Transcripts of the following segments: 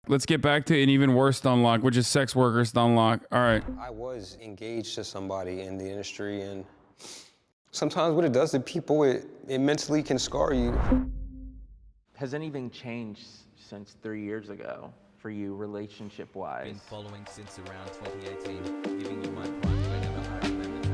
Let's get back to an even worse stunlock, which is sex worker stunlock. All right. I was engaged to somebody in the industry, and sometimes what it does to people, it mentally can scar you. Has anything changed since 3 years ago for you relationship-wise? Been following since around 2018, giving you my prime whenever I remember to.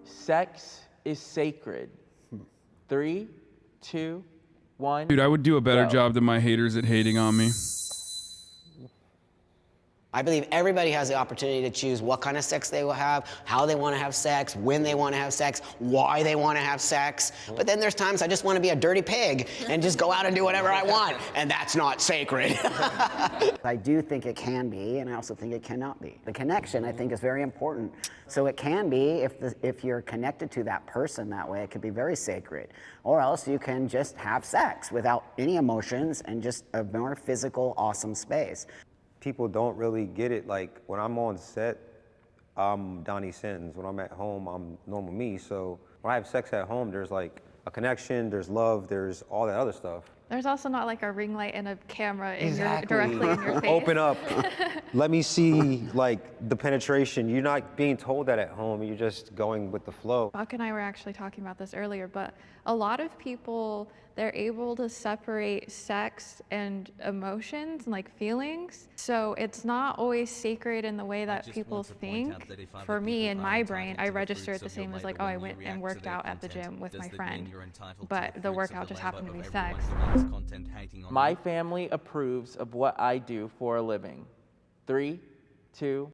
Sex is sacred. 3, 2, 1. Dude, I would do a better Go. job than my haters at hating on me. I believe everybody has the opportunity to choose what kind of sex they will have, how they want to have sex, when they want to have sex, why they want to have sex. But then there's times I just want to be a dirty pig and just go out and do whatever I want, and that's not sacred. I do think it can be, and I also think it cannot be. The connection, I think, is very important. So it can be, if you're connected to that person that way, it could be very sacred. Or else you can just have sex without any emotions and just a more physical, awesome space. People don't really get it. Like, when I'm on set, I'm Donnie Sins. When I'm at home, I'm normal me. So when I have sex at home, there's like a connection, there's love, there's all that other stuff. There's also not like a ring light and a camera directly in your face. Open up. Let me see, like, the penetration. You're not being told that at home. You're just going with the flow. Buck and I were actually talking about this earlier, but a lot of people, they're able to separate sex and emotions and like feelings. So it's not always sacred in the way that people think. For me, in my brain, I register it the same as like, oh, I went and worked out at the gym with my friend, but the workout just happened to be sex. My family approves of what I do for a living. 3, 2.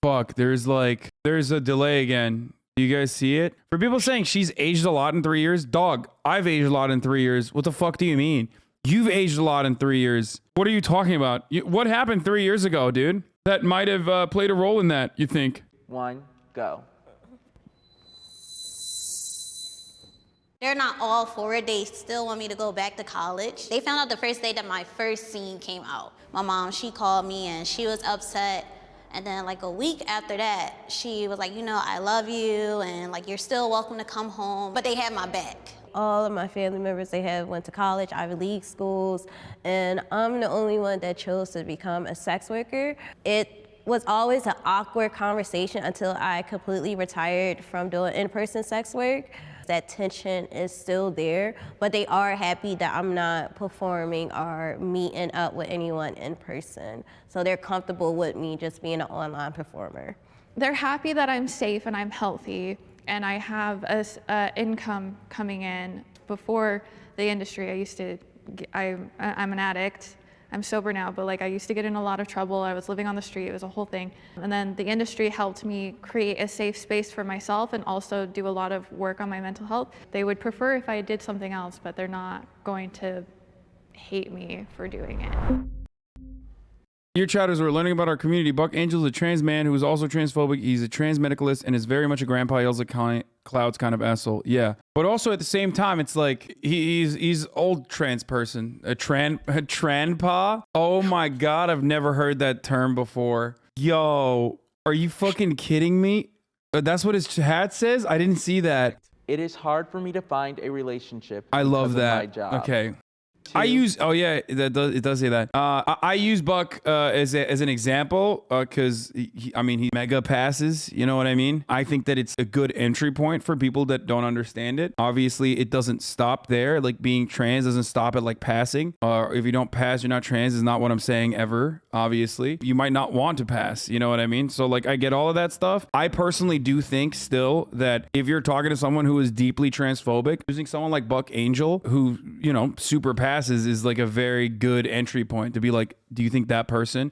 Fuck, there's a delay again. Do you guys see it? For people saying she's aged a lot in 3 years, dog, I've aged a lot in 3 years. What the fuck do you mean? You've aged a lot in 3 years. What are you talking about? What happened 3 years ago, dude? That might have played a role in that, you think? 1, go. They're not all for it. They still want me to go back to college. They found out the first day that my first scene came out. My mom, she called me and she was upset. And then like a week after that, she was like, you know, I love you and like you're still welcome to come home. But they had my back. All of my family members, they have went to college, Ivy League schools, and I'm the only one that chose to become a sex worker. It was always an awkward conversation until I completely retired from doing in-person sex work. That tension is still there, but they are happy that I'm not performing or meeting up with anyone in person. So they're comfortable with me just being an online performer. They're happy that I'm safe and I'm healthy and I have a income coming in. Before the industry, I'm an addict. I'm sober now, but like I used to get in a lot of trouble. I was living on the street, it was a whole thing. And then the industry helped me create a safe space for myself and also do a lot of work on my mental health. They would prefer if I did something else, but they're not going to hate me for doing it. Dear chatters, we're learning about our community. Buck Angel is a trans man who is also transphobic. He's a trans medicalist and is very much a grandpa yells at clouds kind of asshole. Yeah. But also at the same time, it's like he's old trans person. A tranpa? Oh my God, I've never heard that term before. Yo, are you fucking kidding me? That's what his hat says? I didn't see that. It is hard for me to find a relationship. I love because of my that. job. Okay. I use, oh yeah, it does say that. I use Buck as an example because I mean, he mega passes, you know what I mean? I think that it's a good entry point for people that don't understand it. Obviously, it doesn't stop there. Like being trans doesn't stop at like passing. Or if you don't pass, you're not trans is not what I'm saying ever, obviously. You might not want to pass, you know what I mean? So like I get all of that stuff. I personally do think still that if you're talking to someone who is deeply transphobic, using someone like Buck Angel, who, you know, super passes is like a very good entry point to be like, do you think that person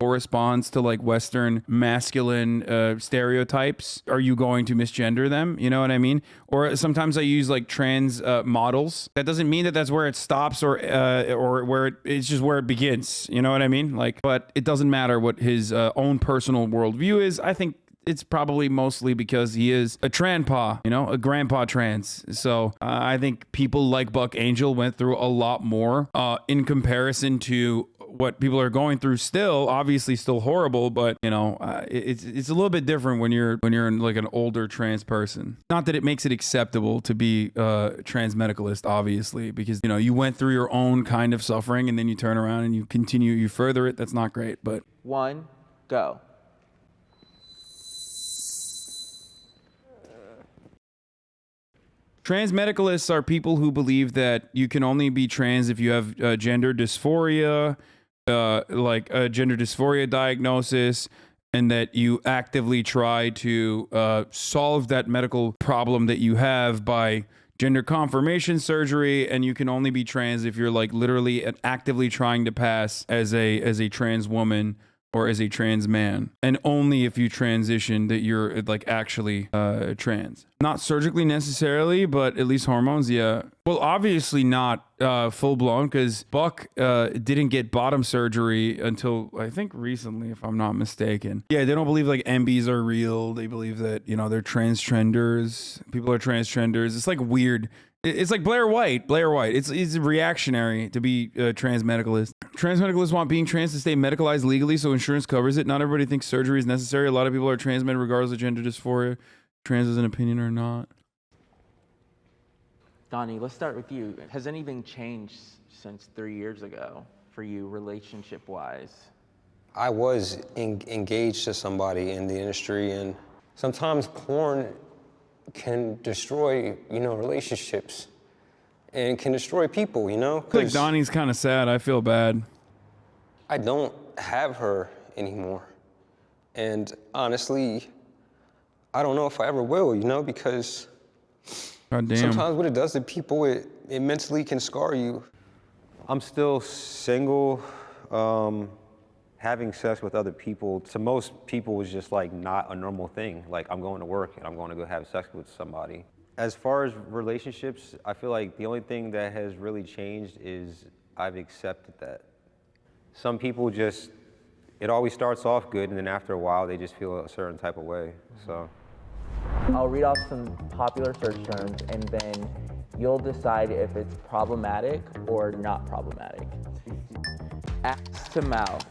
corresponds to like Western masculine stereotypes? Are you going to misgender them? You know what I mean? Or sometimes I use like trans models. That doesn't mean that that's where it stops or where it's just where it begins. You know what I mean? Like, but it doesn't matter what his own personal worldview is. I think it's probably mostly because he is a tranpa, you know, a grandpa trans. So I think people like Buck Angel went through a lot more in comparison to what people are going through still, obviously still horrible, but you know, it's a little bit different when you're in like an older trans person. Not that it makes it acceptable to be a trans medicalist, obviously, because you know, you went through your own kind of suffering and then you turn around and you further it. That's not great, but 1, go. trans medicalists are people who believe that you can only be trans if you have gender dysphoria, like a gender dysphoria diagnosis, and that you actively try to solve that medical problem that you have by gender confirmation surgery, and you can only be trans if you're like literally and actively trying to pass as a trans woman or as a trans man, and only if you transition that you're like actually trans. Not surgically necessarily, but at least hormones, yeah. Well, obviously not full blown, because Buck didn't get bottom surgery until I think recently, if I'm not mistaken. Yeah, they don't believe like MBs are real. They believe that, you know, they're transgenders. People are transgenders. It's like weird. It's like Blair White. It's reactionary to be a trans medicalist. Trans medicalists want being trans to stay medicalized legally, so insurance covers it. Not everybody thinks surgery is necessary. A lot of people are trans men regardless of gender dysphoria. Trans is an opinion or not. Donnie, let's start with you. Has anything changed since 3 years ago for you relationship-wise? I was engaged to somebody in the industry, and sometimes porn can destroy, you know, relationships and can destroy people, you know? Like Donnie's kind of sad. I feel bad. I don't have her anymore. And honestly, I don't know if I ever will, you know, because sometimes what it does to people, it mentally can scar you. I'm still single. Having sex with other people, to most people, is just like not a normal thing. Like, I'm going to work and I'm going to go have sex with somebody. As far as relationships, I feel like the only thing that has really changed is I've accepted that. Some people just, it always starts off good, and then after a while, they just feel a certain type of way, so. I'll read off some popular search terms, and then you'll decide if it's problematic or not problematic. Ass to mouth.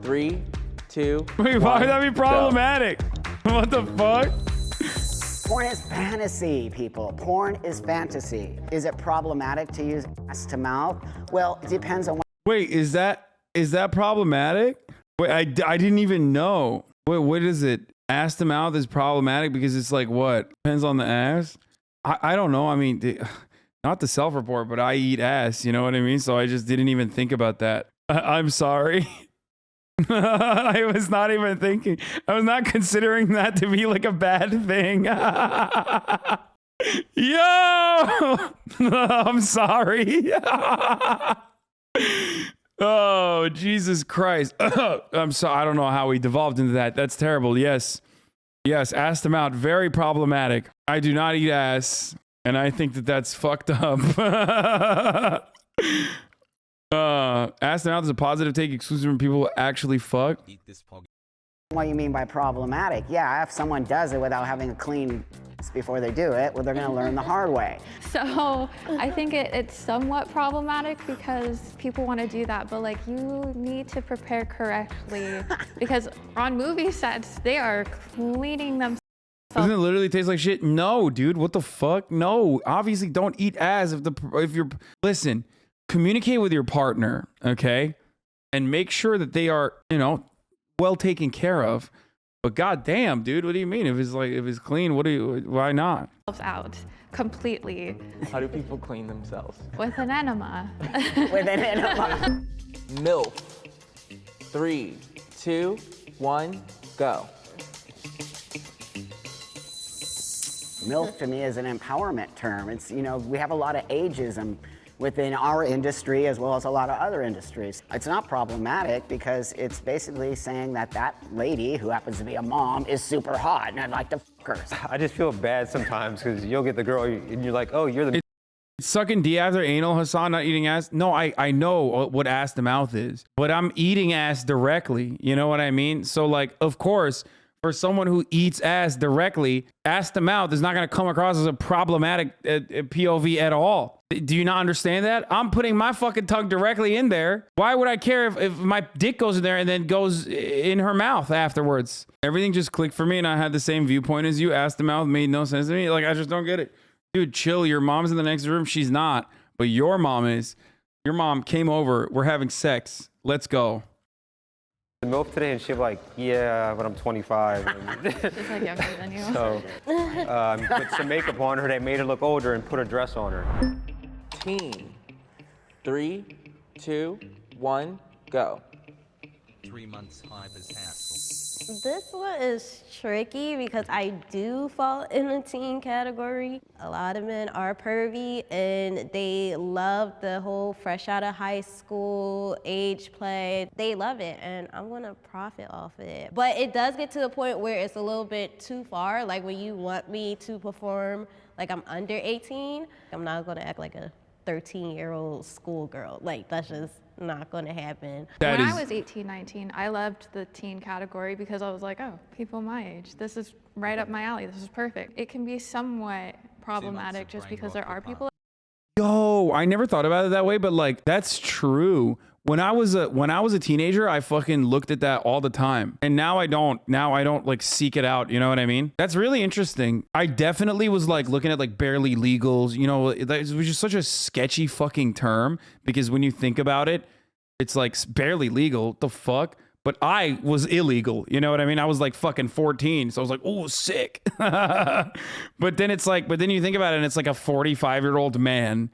3, 2, Wait, why would that be problematic? What the fuck? Porn is fantasy, people. Porn is fantasy. Is it problematic to use ass to mouth? Well, it depends on what. Wait, is that problematic? Wait, I didn't even know. Wait, what is it? Ass to mouth is problematic because it's like what? Depends on the ass? I don't know. I mean, not to self-report, but I eat ass, you know what I mean? So I just didn't even think about that. I'm sorry. I was not even thinking. I was not considering that to be like a bad thing. Yo! I'm sorry. Oh, Jesus Christ. I'm sorry. I don't know how we devolved into that. That's terrible. Yes. Yes, ass to mouth. Very problematic. I do not eat ass, and I think that that's fucked up. Ass to mouth is a positive take exclusive from people who actually fuck. Eat this pog. What you mean by problematic? Yeah, if someone does it without having a clean before they do it, well, they're going to learn the hard way. So I think it's somewhat problematic because people want to do that, but like you need to prepare correctly because on movie sets, they are cleaning themselves. Doesn't it literally taste like shit? No, dude, what the fuck? No, obviously don't eat ass if you're, listen, communicate with your partner, okay? And make sure that they are, you know, well taken care of. But goddamn, dude, what do you mean? If it's clean, why not? Out completely. How do people clean themselves? With an enema. With an enema. MILF. 3, 2, 1, go. MILF to me is an empowerment term. It's, you know, we have a lot of ageism within our industry as well as a lot of other industries. It's not problematic because it's basically saying that that lady who happens to be a mom is super hot and I'd like to fuck her. I just feel bad sometimes because you'll get the girl and you're like, oh, you're the. It's sucking D after anal, Hasan, not eating ass. No, I know what ass to mouth is, but I'm eating ass directly. You know what I mean? So like, of course, for someone who eats ass directly, ass to mouth is not going to come across as a problematic POV at all. Do you not understand that? I'm putting my fucking tongue directly in there. Why would I care if my dick goes in there and then goes in her mouth afterwards? Everything just clicked for me, and I had the same viewpoint as you. Ass to mouth made no sense to me. Like, I just don't get it. Dude, chill. Your mom's in the next room. She's not. But your mom is. Your mom came over. We're having sex. Let's go. The MILF today, and she's like, yeah, but I'm 25. Just like younger than you. So, put some makeup on her that made her look older and put a dress on her. Team. 3, 2, 1, go. 3 months Hyper's hassle. This one is tricky because I do fall in the teen category. A lot of men are pervy and they love the whole fresh out of high school age play. They love it and I'm gonna profit off it. But it does get to a point where it's a little bit too far. Like when you want me to perform like I'm under 18, I'm not gonna act like a 13-year-old schoolgirl. Like that's just not going to happen. When I was 18, 19, I loved the teen category because I was like, oh, people my age, this is right up my alley. This is perfect. It can be somewhat problematic just because there are people. Yo, I never thought about it that way, but like that's true. When I was a teenager, I fucking looked at that all the time. And now I don't. Now I don't like seek it out, you know what I mean? That's really interesting. I definitely was like looking at like barely legals, you know, it was just such a sketchy fucking term because when you think about it, it's like barely legal. What the fuck? But I was illegal, you know what I mean? I was like fucking 14, so I was like, oh, sick. But then it's like, but then you think about it and it's like a 45-year-old man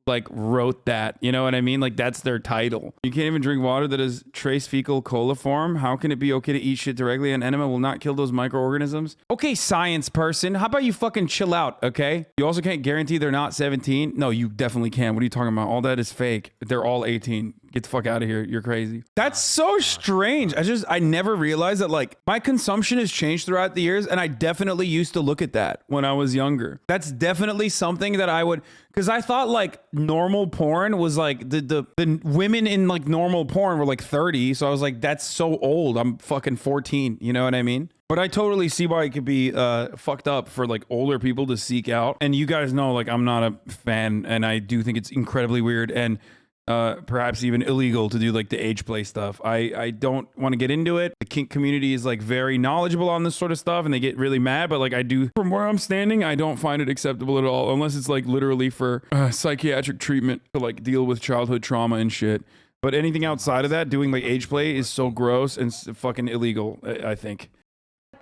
like wrote that, you know what I mean? Like that's their title. You can't even drink water that is trace fecal coliform. How can it be okay to eat shit directly? An enema will not kill those microorganisms. Okay, science person, how about you fucking chill out, okay? You also can't guarantee they're not 17. No, you definitely can. What are you talking about? All that is fake. They're all 18. Get the fuck out of here. You're crazy. That's so strange. I never realized that like my consumption has changed throughout the years. And I definitely used to look at that when I was younger. That's definitely something that I would, because I thought like normal porn was like the women in like normal porn were like 30. So I was like, that's so old. I'm fucking 14. You know what I mean? But I totally see why it could be fucked up for like older people to seek out. And you guys know, like, I'm not a fan and I do think it's incredibly weird and perhaps even illegal to do like the age play stuff. I don't want to get into it. The kink community is like very knowledgeable on this sort of stuff and they get really mad, but like I do, from where I'm standing, I don't find it acceptable at all, unless it's like literally for psychiatric treatment to like deal with childhood trauma and shit. But anything outside of that, doing like age play is so gross and fucking illegal, I think.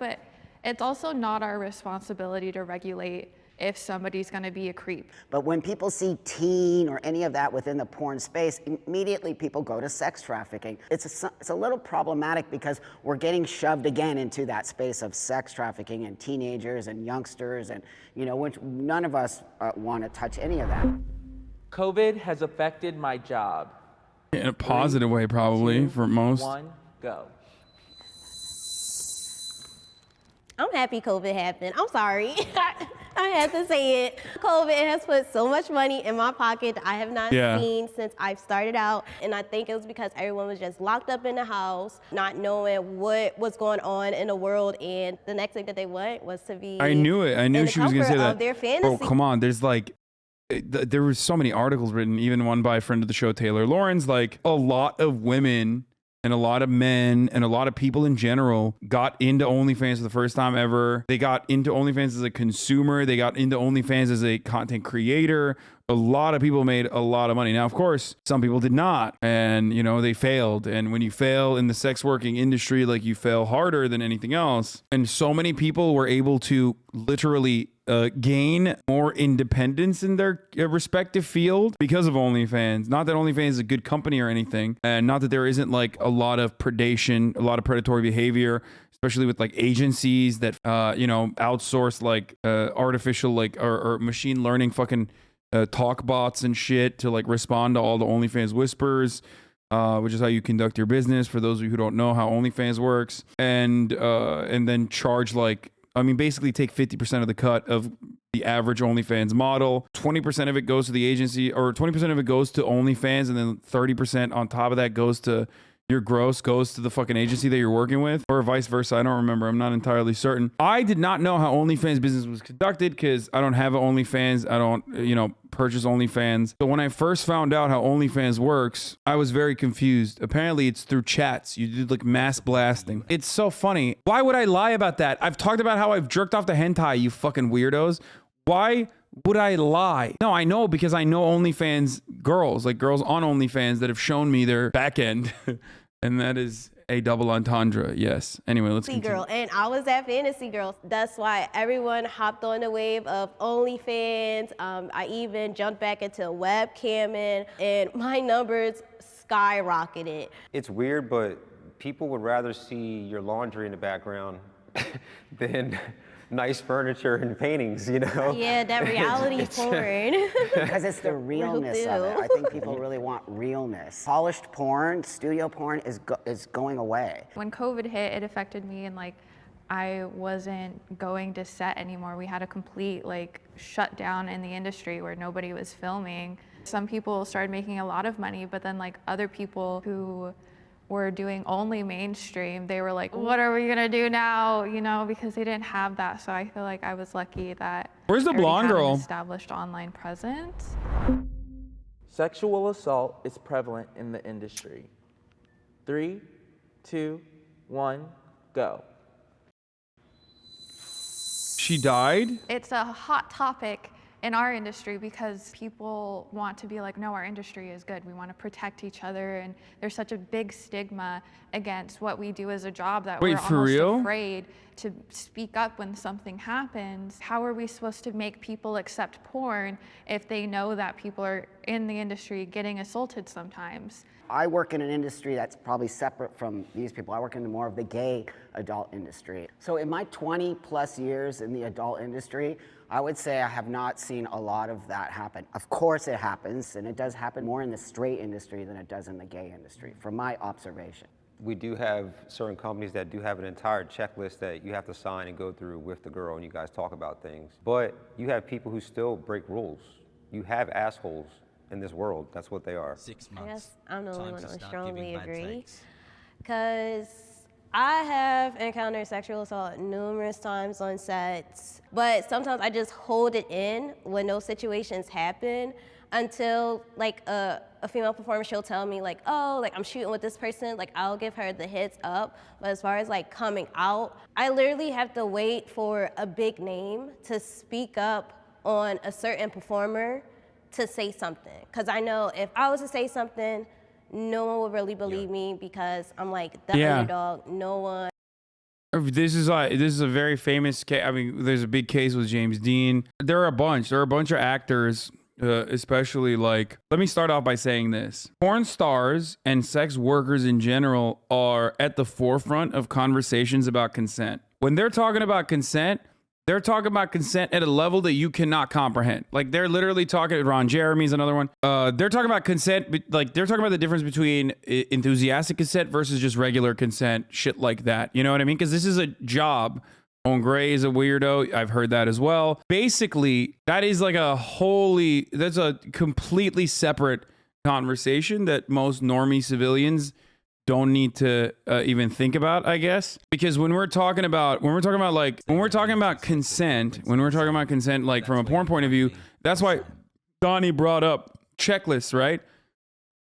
But it's also not our responsibility to regulate if somebody's going to be a creep. But when people see teen or any of that within the porn space, immediately people go to sex trafficking. It's a little problematic because we're getting shoved again into that space of sex trafficking and teenagers and youngsters and, you know, which none of us want to touch any of that. COVID has affected my job. In a positive way, probably, for most. 1, go. I'm happy COVID happened. I'm sorry. I had to say it. COVID has put so much money in my pocket that I have not seen since I've started out. And I think it was because everyone was just locked up in the house, not knowing what was going on in the world. And the next thing that they want was to be I knew it. I knew she was going to say that. Their fantasy. Oh, come on. There's like, there were so many articles written, even one by a friend of the show, Taylor Lawrence, like a lot of women and a lot of men and a lot of people in general got into OnlyFans for the first time ever. They got into OnlyFans as a consumer. They got into OnlyFans as a content creator. A lot of people made a lot of money. Now, of course, some people did not. And, you know, they failed. And when you fail in the sex working industry, like you fail harder than anything else. And so many people were able to literally gain more independence in their respective field because of OnlyFans. Not that OnlyFans is a good company or anything, and not that there isn't like a lot of predation, a lot of predatory behavior, especially with like agencies that you know, outsource like artificial like or machine learning fucking talk bots and shit to like respond to all the OnlyFans whispers. Which is how you conduct your business, for those of you who don't know how OnlyFans works, and then charge like, I mean, basically take 50% of the cut of the average OnlyFans model. 20% of it goes to the agency, or 20% of it goes to OnlyFans, and then 30% on top of that goes to, your gross goes to the fucking agency that you're working with, or vice versa. I don't remember. I'm not entirely certain. I did not know how OnlyFans business was conducted because I don't have an OnlyFans. I don't, purchase OnlyFans. So when I first found out how OnlyFans works, I was very confused. Apparently it's through chats. You do like mass blasting. It's so funny. Why would I lie about that? I've talked about how I've jerked off the hentai, you fucking weirdos. Why would I lie? No, I know because I know OnlyFans girls, like girls on OnlyFans that have shown me their back end. And that is a double entendre. Yes. Anyway, let's continue. Girl, and I was at Fantasy Girl. That's why everyone hopped on the wave of OnlyFans. I even jumped back into webcamming, and my numbers skyrocketed. It's weird, but people would rather see your laundry in the background than nice furniture and paintings, Yeah, that reality porn. Because it's the realness of it. I think people really want realness. Polished porn, studio porn is going away. When COVID hit, it affected me, and I wasn't going to set anymore. We had a complete shutdown in the industry where nobody was filming. Some people started making a lot of money, but then other people who were doing only mainstream, they were like, what are we gonna do now? Because they didn't have that. So I feel like I was lucky that Where's the blonde girl? An established online presence. Sexual assault is prevalent in the industry. 3, 2, 1, go. She died? It's a hot topic in our industry because people want to be like, no, our industry is good. We want to protect each other, and there's such a big stigma against what we do as a job that we're almost afraid to speak up when something happens. How are we supposed to make people accept porn if they know that people are in the industry getting assaulted sometimes? I work in an industry that's probably separate from these people. I work in more of the gay adult industry. So in my 20 plus years in the adult industry, I would say I have not seen a lot of that happen. Of course it happens, and it does happen more in the straight industry than it does in the gay industry, from my observation. We do have certain companies that do have an entire checklist that you have to sign and go through with the girl, and you guys talk about things. But you have people who still break rules. You have assholes in this world. That's what they are. 6 months. I guess I'm the only one Time to who start strongly giving bad agree. takes. Because I have encountered sexual assault numerous times on sets, but sometimes I just hold it in when those situations happen until a female performer, she'll tell me I'm shooting with this person, I'll give her the heads up. But as far as coming out, I literally have to wait for a big name to speak up on a certain performer to say something. Because I know if I was to say something, no one would really believe me because I'm the underdog. No one. This is a very famous case. I mean, there's a big case with James Dean. There are a bunch of actors, especially let me start off by saying this. Porn stars and sex workers in general are at the forefront of conversations about consent. When they're talking about consent, they're talking about consent at a level that you cannot comprehend. They're literally talking, Ron Jeremy's another one. They're talking about consent, but they're talking about the difference between enthusiastic consent versus just regular consent, shit like that. You know what I mean? Because this is a job. Owen Gray is a weirdo. I've heard that as well. Basically, that is that's a completely separate conversation that most normie civilians don't need to even think about, I guess, because when we're talking about consent, from a porn point of view, that's why Donnie brought up checklists, right?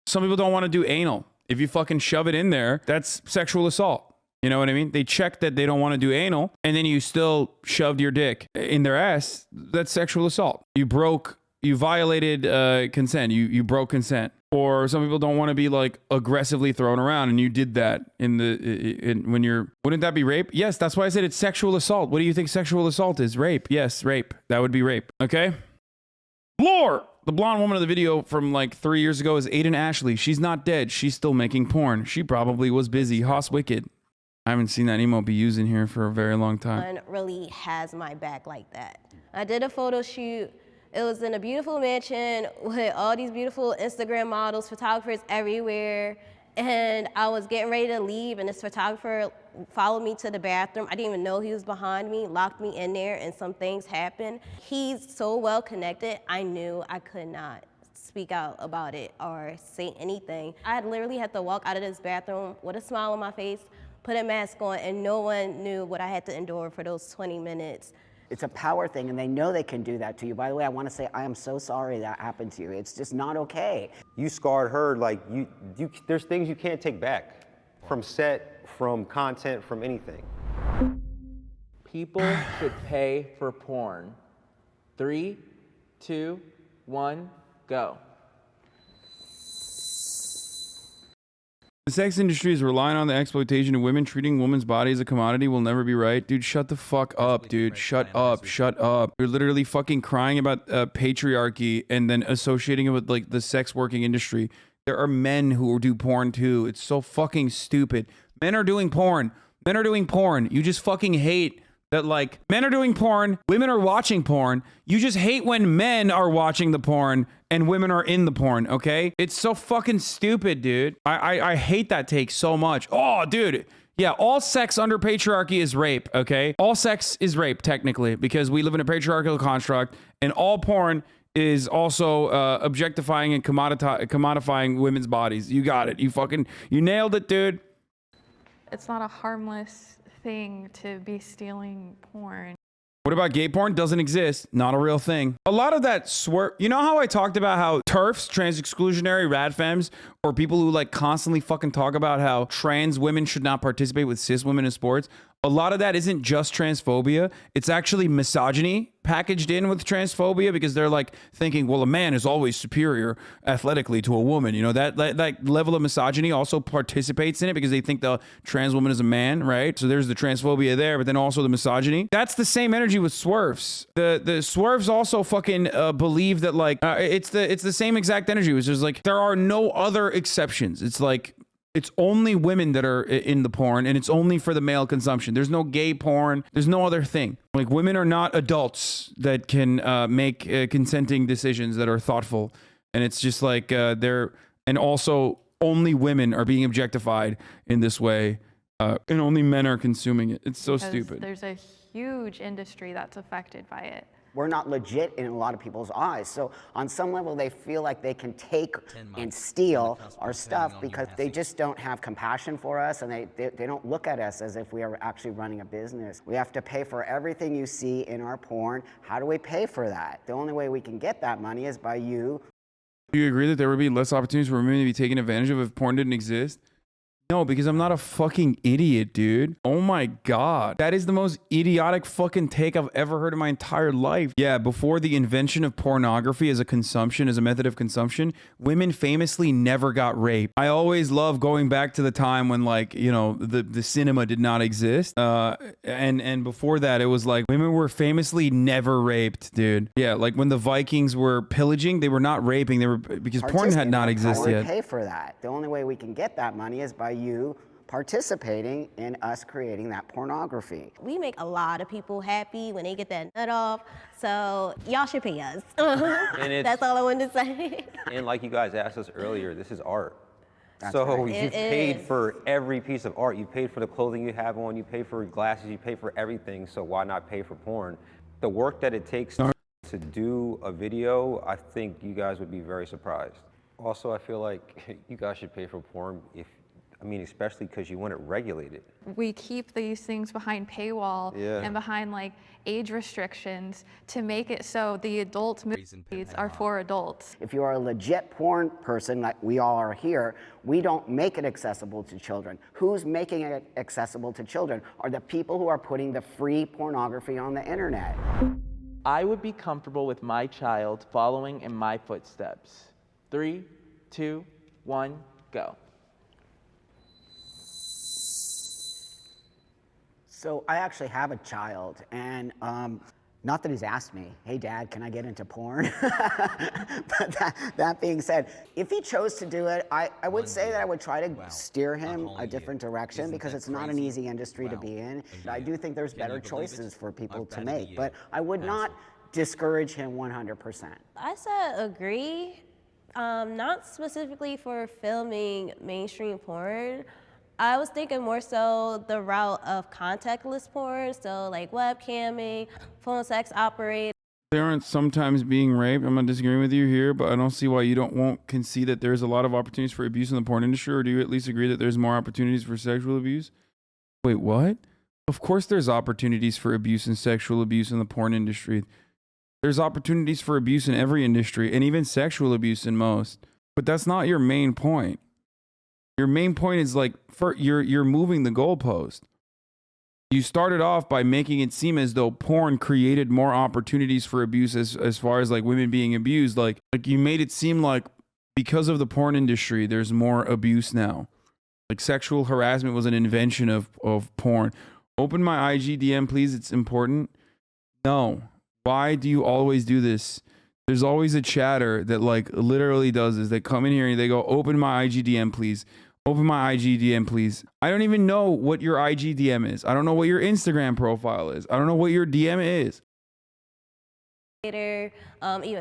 Some people don't want to do anal. If you fucking shove it in there, that's sexual assault. You know what I mean? They check that they don't want to do anal, and then you still shoved your dick in their ass. That's sexual assault. You violated consent. You broke consent. Or some people don't want to be aggressively thrown around, and you did that wouldn't that be rape? Yes, that's why I said it's sexual assault. What do you think sexual assault is? Rape. Yes, rape. That would be rape. Okay? Lore! The blonde woman of the video from 3 years ago is Aiden Ashley. She's not dead. She's still making porn. She probably was busy. Hoss Wicked. I haven't seen that emote be used in here for a very long time. No one really has my back like that. I did a photo shoot. It was in a beautiful mansion with all these beautiful Instagram models, photographers everywhere. And I was getting ready to leave, and this photographer followed me to the bathroom. I didn't even know he was behind me, locked me in there, and some things happened. He's so well connected, I knew I could not speak out about it or say anything. I literally had to walk out of this bathroom with a smile on my face, put a mask on, and no one knew what I had to endure for those 20 minutes. It's a power thing, and they know they can do that to you. By the way, I want to say I am so sorry that happened to you. It's just not okay. You scarred her, like there's things you can't take back from set, from content, from anything. People should pay for porn. 3, 2, 1, go. The sex industry is relying on the exploitation of women. Treating women's body as a commodity will never be right. Dude, shut the fuck up, dude. Shut up. Shut up. You're literally fucking crying about patriarchy and then associating it with like the sex working industry. There are men who do porn too. It's so fucking stupid. Men are doing porn. Men are doing porn. You just fucking hate that, like, men are doing porn, women are watching porn. You just hate when men are watching the porn and women are in the porn, okay? It's so fucking stupid, dude. I hate that take so much. Oh, dude. Yeah, all sex under patriarchy is rape, okay? All sex is rape, technically, because we live in a patriarchal construct, and all porn is also objectifying and commodifying women's bodies. You got it. You nailed it, dude. It's not a harmless thing to be stealing porn. What about gay porn? Doesn't exist. Not a real thing. A lot of that you know how I talked about how TERFs, trans exclusionary rad femmes, or people who like constantly fucking talk about how trans women should not participate with cis women in sports? A lot of that isn't just transphobia. It's actually misogyny packaged in with transphobia, because they're like thinking, well, a man is always superior athletically to a woman. You know, that level of misogyny also participates in it because they think the trans woman is a man, right? So there's the transphobia there, but then also the misogyny. That's the same energy with swerves. The swerves also fucking believe that like it's the same exact energy, which is like there are no other exceptions. It's like it's only women that are in the porn, and it's only for the male consumption. There's no gay porn. There's no other thing. Like, women are not adults that can make consenting decisions that are thoughtful. And it's just like and also only women are being objectified in this way, and only men are consuming it. It's so stupid. There's a huge industry that's affected by it. We're not legit in a lot of people's eyes. So on some level, they feel like they can take and steal our stuff because they just don't have compassion for us, and they don't look at us as if we are actually running a business. We have to pay for everything you see in our porn. How do we pay for that? The only way we can get that money is by you. Do you agree that there would be less opportunities for women to be taken advantage of if porn didn't exist? No, because I'm not a fucking idiot, dude. Oh my God. That is the most idiotic fucking take I've ever heard in my entire life. Yeah, before the invention of pornography as a method of consumption, women famously never got raped. I always love going back to the time when, like, you know, the cinema did not exist. And before that, it was like women were famously never raped, dude. Yeah, like when the Vikings were pillaging, they were not raping. They were because porn had not existed yet. How do we pay for that? The only way we can get that money is by you participating in us creating that pornography. We make a lot of people happy when they get that nut off, so y'all should pay us. That's all I wanted to say. And like you guys asked us earlier, this is art. That's so right. you've paid for every piece of art. You paid for the clothing you have on, you pay for glasses, you pay for everything, so why not pay for porn? The work that it takes to do a video, I think you guys would be very surprised. Also, I feel like you guys should pay for porn especially because you want it regulated. We keep these things behind paywall and behind like age restrictions to make it so the adult movies are for adults. If you are a legit porn person, like we all are here, we don't make it accessible to children. Who's making it accessible to children are the people who are putting the free pornography on the internet. I would be comfortable with my child following in my footsteps. 3, 2, 1, go. So I actually have a child, and not that he's asked me, hey Dad, can I get into porn? But that being said, if he chose to do it, I would say that I would try to steer him a different direction because it's not an easy industry to be in. I do think there's better choices for people to make, but I would not discourage him 100%. I said agree, not specifically for filming mainstream porn. I was thinking more so the route of contactless porn, so like webcamming, phone sex operator. They aren't sometimes being raped. I'm not disagreeing with you here, but I don't see why you won't concede that there's a lot of opportunities for abuse in the porn industry, or do you at least agree that there's more opportunities for sexual abuse? Wait, what? Of course there's opportunities for abuse and sexual abuse in the porn industry. There's opportunities for abuse in every industry, and even sexual abuse in most. But that's not your main point. Your main point is like, you're moving the goalpost. You started off by making it seem as though porn created more opportunities for abuse as far as like women being abused. Like you made it seem like because of the porn industry, there's more abuse now. Like sexual harassment was an invention of porn. Open my IG DM, please. It's important. No. Why do you always do this? There's always a chatter that like literally does this. They come in here and they go, open my IG DM, please. Open my IG DM, please. I don't even know what your IG DM is. I don't know what your Instagram profile is. I don't know what your DM is. Even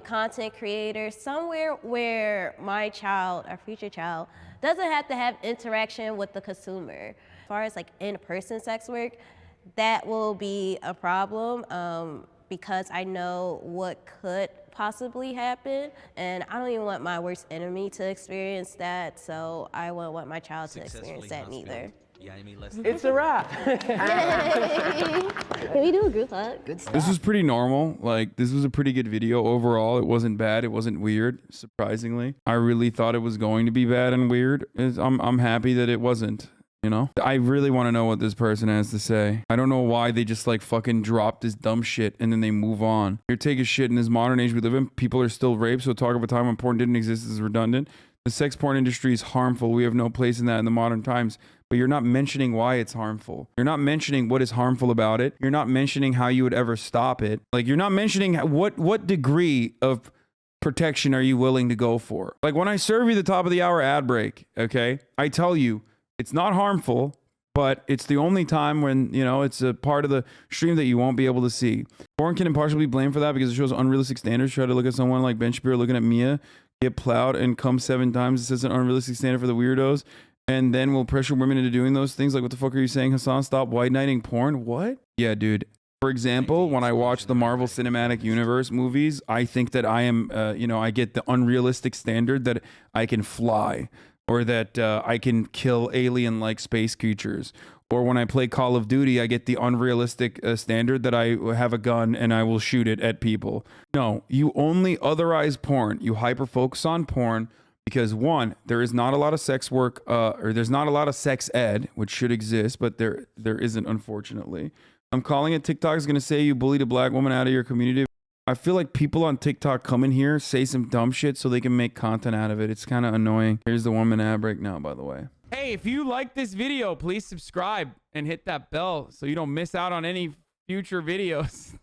content creator, somewhere where my child, our future child, doesn't have to have interaction with the consumer. As far as like in-person sex work, that will be a problem because I know what could possibly happen, and I don't even want my worst enemy to experience that, so I won't want my child to experience that neither. It's a wrap. Can we do a group hug? Good stuff. This was pretty normal. Like, this was a pretty good video overall. It wasn't bad. It wasn't weird, surprisingly. I really thought it was going to be bad and weird. I'm happy that it wasn't. You know, I really want to know what this person has to say. I don't know why they just like fucking drop this dumb shit and then they move on. You're taking shit in this modern age we live in. People are still raped. So talk of a time when porn didn't exist is redundant. The sex porn industry is harmful. We have no place in that in the modern times. But you're not mentioning why it's harmful. You're not mentioning what is harmful about it. You're not mentioning how you would ever stop it. Like, you're not mentioning what degree of protection are you willing to go for. Like, when I serve you the top of the hour ad break, okay, I tell you, it's not harmful, but it's the only time when, you know, it's a part of the stream that you won't be able to see. Porn can impartially be blamed for that because it shows unrealistic standards. Try to look at someone like Ben Shapiro looking at Mia get plowed and come 7 times. It says an unrealistic standard for the weirdos. And then we'll pressure women into doing those things. Like, what the fuck are you saying, Hasan? Stop white knighting porn? What? Yeah, dude. For example, when I watch the Marvel Cinematic Universe movies, I think that I am, I get the unrealistic standard that I can fly. Or that I can kill alien-like space creatures. Or when I play Call of Duty, I get the unrealistic standard that I have a gun and I will shoot it at people. No, you only otherize porn. You hyper-focus on porn because, one, there is not a lot of sex work, or there's not a lot of sex ed, which should exist, but there isn't, unfortunately. I'm calling it. TikTok is going to say you bullied a black woman out of your community. I feel like people on TikTok come in here, say some dumb shit so they can make content out of it. It's kind of annoying. Here's the 1 minute ad break now, by the way. Hey, if you like this video, please subscribe and hit that bell so you don't miss out on any future videos.